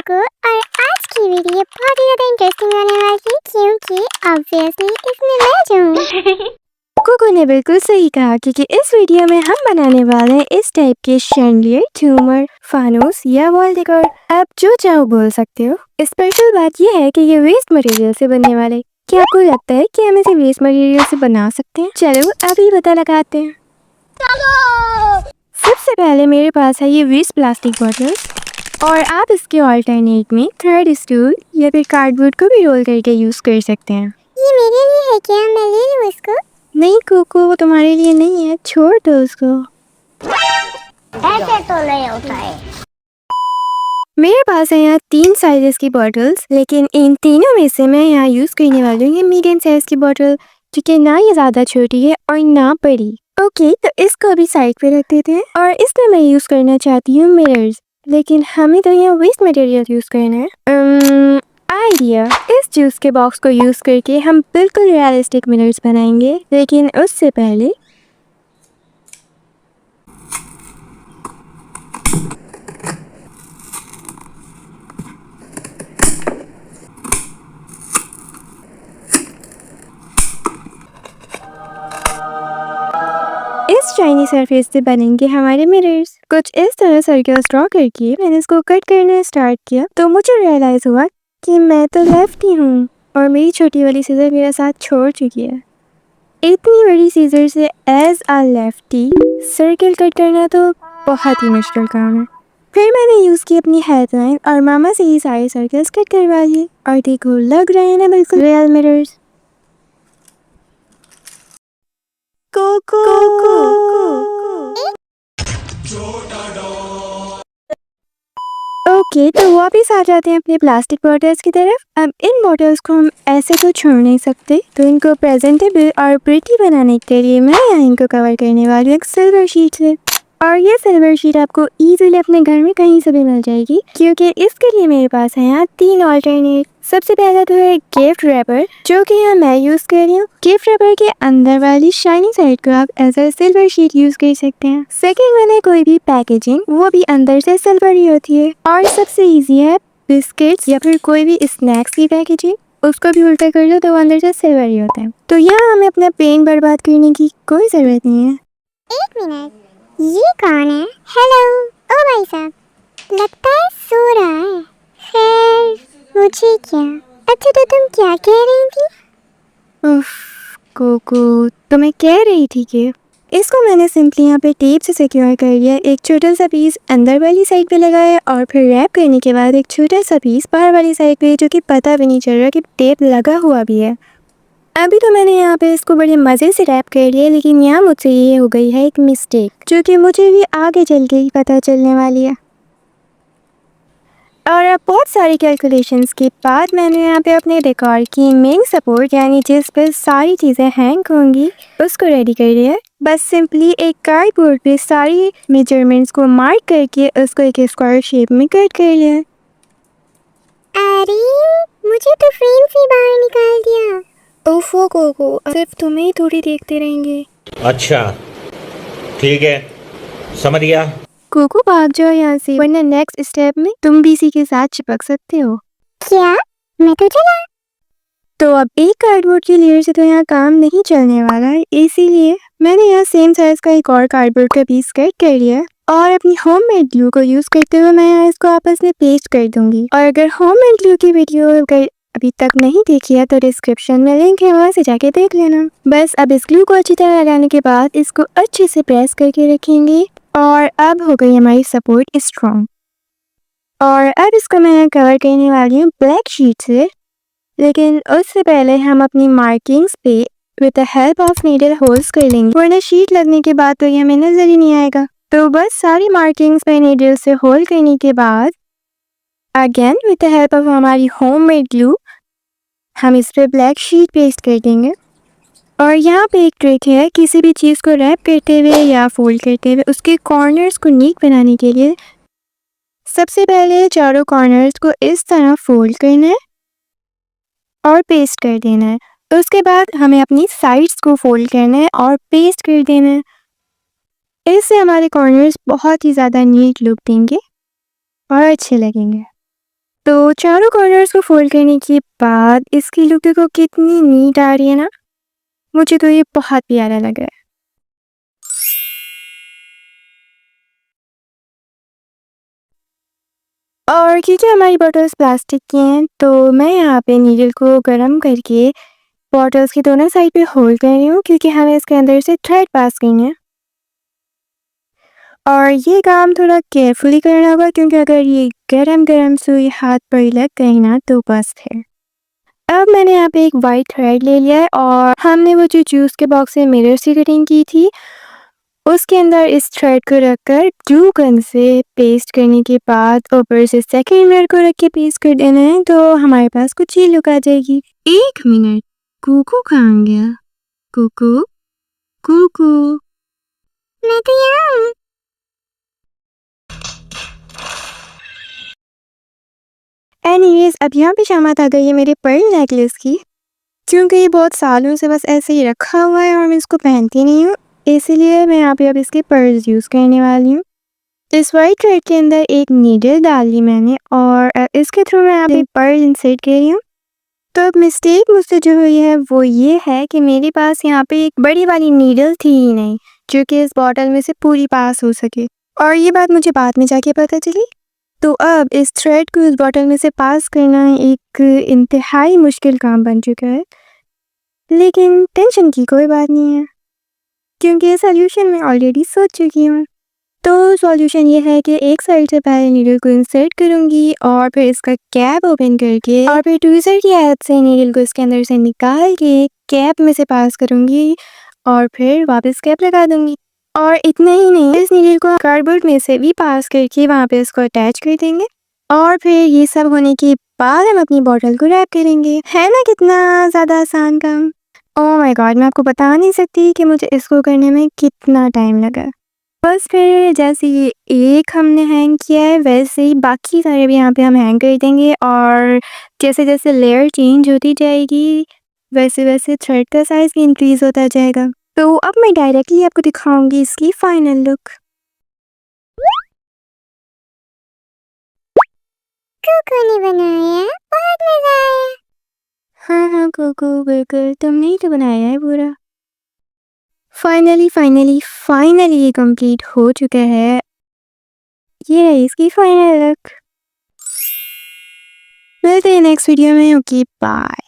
को और आज की वीडियो बहुत ही ज़्यादा इंटरेस्टिंग होने वाली है क्योंकि ऑब्वियसली इसमें मैं हूँ। कोको ने बिल्कुल सही कहा क्योंकि इस वीडियो में हम बनाने वाले हैं इस टाइप के शैंडलियर, झूमर, फानूस या वॉल डेकोर। आप जो चाहो बोल सकते हो। स्पेशल बात यह है कि ये वेस्ट मटेरियल से बनने वाले हैं। क्या आपको लगता है कि हम इसे वेस्ट मटेरियल से बना सकते हैं? चलो अभी पता लगाते हैं। सबसे पहले मेरे पास है ये वेस्ट प्लास्टिक बॉटल्स और आप इसके ऑल्टरनेट में थ्रेड स्टूल या फिर कार्डबोर्ड को भी रोल करके यूज कर सकते हैं। ये मेरे लिए है क्या? मैं ले लूँ इसको? नहीं कोको, वो तुम्हारे लिए नहीं है, छोड़ दो उसको। ऐसे तो नहीं होता है। मेरे पास है यहाँ 3 साइजेस की बॉटल्स, लेकिन इन तीनों में से मैं यहाँ यूज करने वाली हूँ ये मीडियम साइज की बॉटल, क्योंकि ना ये ज्यादा छोटी है और ना बड़ी। ओके, तो इसको अभी साइड पे रख देते हैं और इसमें मैं यूज करना चाहती हूँ मिरर्स, लेकिन हमें तो यहाँ वेस्ट मटेरियल यूज करना है। आइडिया, इस जूस के बॉक्स को यूज करके हम बिल्कुल रियलिस्टिक मिरर्स बनाएंगे, लेकिन उससे पहले इस शाइनी सरफेस से बनेंगे हमारे मिरर्स। कुछ इस तरह सर्कल ड्रॉ करके मैंने इसको कट करना स्टार्ट किया तो मुझे रियलाइज हुआ कि मैं तो लेफ्टी हूँ और मेरी छोटी वाली सीजर मेरा साथ छोड़ चुकी है। इतनी बड़ी सीजर से as a lefty circle cut करना तो बहुत ही मुश्किल काम है। फिर मैंने यूज की अपनी हेडलाइन और मामा से ही सारे सर्कल्स कट करवा लिए और देखो लग रहे हैं ना बिल्कुल रियल मिरर्स। कोको ओके, तो वापिस आ जाते हैं अपने प्लास्टिक बॉटल्स की तरफ। अब इन बॉटल्स को हम ऐसे तो छोड़ नहीं सकते, तो इनको प्रेजेंटेबल और प्रिटी बनाने के लिए मैं यहाँ इनको कवर करने वाली हूँ एक सिल्वर शीट से। और ये सिल्वर शीट आपको इजीली अपने घर में कहीं से भी मिल जाएगी, क्योंकि इसके लिए मेरे पास है यहाँ 3 ऑल्टरनेट। सबसे पहला तो है गिफ्ट रैपर, जो कि यहाँ मैं यूज कर रही हूँ। गिफ्ट रैपर के अंदर वाली शाइनी साइड को आप as a silver sheet use कर सकते हैं। सेकंड वन है कोई भी पैकेजिंग, वो भी अंदर से सिल्वर ही होती है। और सबसे इजी है बिस्किट्स या फिर कोई भी स्नैक्स की पैकेजिंग, उसको भी उल्टा कर लो तो वो अंदर से सिल्वर ही होता है। तो यहाँ हमें अपना पेन बर्बाद करने की कोई जरूरत नहीं है। एक मिनट, ये कौन है? हेलो, ओ भाई साहब, लगता है सो रहा है। खैर, मुझे क्या। अच्छा, तो तुम क्या कह रही थी? उफ, कोको, तो मैं कह रही थी कि इसको मैंने सिंपली यहाँ पे टेप से सिक्योर कर लिया। एक छोटा सा पीस अंदर वाली साइड पे लगाया और फिर रैप करने के बाद एक छोटा सा पीस बाहर वाली साइड पे, जो कि पता भी नहीं चल रहा कि टेप लगा हुआ भी है। अभी तो मैंने यहाँ पे इसको बड़े मज़े से रैप कर लिया, लेकिन यहाँ मुझसे ये हो गई है एक मिस्टेक, जो कि मुझे भी आगे चल के ही पता चलने वाली है। और अब बहुत सारी कैलकुलेशंस के बाद मैंने यहाँ पे अपने डेकोर की मेन सपोर्ट, यानी जिस पर सारी चीज़ें हैंग होंगी, उसको रेडी कर लिया है। बस सिंपली एक कार्डबोर्ड पे सारी मेजरमेंट्स को मार्क करके उसको एक स्क्वायर शेप में कट कर लिया है। अरे, मुझे तो फ्रेम से बाहर निकाल दिया। ओफो कोको, सिर्फ तुम्हें ही थोड़ी देखते रहेंगे। अच्छा ठीक है, समझ गया। कोको भाग जाओ यहाँ से, वरना नेक्स्ट स्टेप में तुम भी इसी के साथ चिपक सकते हो। क्या? मैं तो चला। तो अब एक कार्डबोर्ड की लेयर से तो यहाँ काम नहीं चलने वाला है, इसीलिए मैंने यहाँ सेम साइज का एक और कार्डबोर्ड का पीस कट कर लिया और अपनी होममेड ग्लू को यूज करते हुए मैं यहाँ इसको आपस में पेस्ट कर दूंगी। और अगर होममेड ग्लू की वीडियो अगर अभी तक नहीं देखी है तो डिस्क्रिप्शन में लिंक है, वहाँ से जाके देख लेना। बस अब इस ग्लू को अच्छी तरह लगाने के बाद इसको अच्छे से प्रेस करके रखेंगे और अब हो गई हमारी सपोर्ट स्ट्रॉन्ग। और अब इसको मैं कवर करने वाली हूँ ब्लैक शीट से, लेकिन उससे पहले हम अपनी मार्किंग्स पे with the help of needle holes कर लेंगे, वरना शीट लगने के बाद तो ये हमें नजर ही नहीं आएगा। तो बस सारी मार्किंग्स पे नीडल से होल करने के बाद again with the help of हमारी होममेड ग्लू हम इस पे ब्लैक शीट पेस्ट कर देंगे। और यहाँ पे एक ट्रिक है, किसी भी चीज़ को रैप करते हुए या फोल्ड करते हुए उसके कॉर्नर्स को नीट बनाने के लिए सबसे पहले चारों कॉर्नर्स को इस तरह फोल्ड करना है और पेस्ट कर देना है। तो उसके बाद हमें अपनी साइड्स को फोल्ड करना है और पेस्ट कर देना है। इससे हमारे कॉर्नर्स बहुत ही ज़्यादा नीट लुक देंगे और अच्छे लगेंगे। तो चारों कॉर्नर्स को फोल्ड करने के बाद इसकी लुक देखो कितनी नीट आ रही है ना। मुझे तो ये बहुत प्यारा लग रहा है। और क्योंकि हमारी बॉटल्स प्लास्टिक की हैं तो मैं यहाँ पे नीडल को गर्म करके बॉटल्स की दोनों साइड पे होल्ड कर रही हूँ, क्योंकि हमें इसके अंदर से थ्रेड पास करनी है। और ये काम थोड़ा केयरफुली करना होगा, क्योंकि अगर ये गरम सुई हाथ पर लग गई ना तो बस है। अब मैंने यहाँ पे एक वाइट थ्रेड ले लिया है और हमने वो जो जूस के बॉक्स से मिरर से कटिंग की थी उसके अंदर इस थ्रेड को रखकर ग्लू गन से पेस्ट करने के बाद ऊपर से सेकंड मिरर को रख के पेस्ट कर देना है, तो हमारे पास कुछ ये लुक आ जाएगी। 1 मिनट, कुकू कहाँ गया? कुकू कुकू। मैं तो यहाँ हूँ। एनीवेज, अब यहाँ पे शामत आ गई है मेरे पर्ल नेकलेस की, क्योंकि ये बहुत सालों से बस ऐसे ही रखा हुआ है और मैं इसको पहनती नहीं हूँ, इसीलिए मैं यहाँ पे अब इसके पर्ल्स यूज़ करने वाली हूँ। इस वाइट थ्रेड के अंदर एक नीडल डाल ली मैंने और इसके थ्रू मैं यहाँ पे पर्ल इंसर्ट कर रही हूँ। तो अब मिस्टेक मुझसे जो हुई है वो ये है कि मेरे पास यहाँ पे एक बड़ी वाली नीडल थी ही नहीं जो कि इस बॉटल में से पूरी पास हो सके, और ये बात मुझे बाद में जाके पता चली। तो अब इस थ्रेड को इस बॉटल में से पास करना एक इंतहाई मुश्किल काम बन चुका है, लेकिन टेंशन की कोई बात नहीं है, क्योंकि सॉल्यूशन मैं ऑलरेडी सोच चुकी हूँ। तो सॉल्यूशन ये है कि एक साइड से पहले नीडल को इंसर्ट करूँगी और फिर इसका कैप ओपन करके और फिर ट्विज़र की हेल्प से नीडल को इसके अंदर से निकाल के कैप में से पास करूँगी और फिर वापस कैप लगा दूँगी। और इतना ही नहीं, इस नीडल को कार्डबोर्ड में से भी पास करके वहाँ पे इसको अटैच कर देंगे और फिर ये सब होने के बाद हम अपनी बॉटल को रैप करेंगे। है ना कितना ज़्यादा आसान काम? ओह माय गॉड, मैं आपको बता नहीं सकती कि मुझे इसको करने में कितना टाइम लगा। बस फिर जैसे ये एक हमने हैंग किया है वैसे ही बाकी सारे भी यहाँ पे हम हैंग कर देंगे, और जैसे जैसे लेयर चेंज होती जाएगी वैसे वैसे थ्रेड का साइज भी इंक्रीज होता जाएगा। तो अब मैं डायरेक्टली आपको दिखाऊंगी इसकी फाइनल लुक। कुकू ने बनाया, बहुत मजा आया। हाँ कुकू बिल्कुल, तुमने ही तो बनाया है पूरा। फाइनली ये कंप्लीट हो चुका है। ये है इसकी फाइनल लुक। मिलते हैं नेक्स्ट वीडियो में। Okay bye.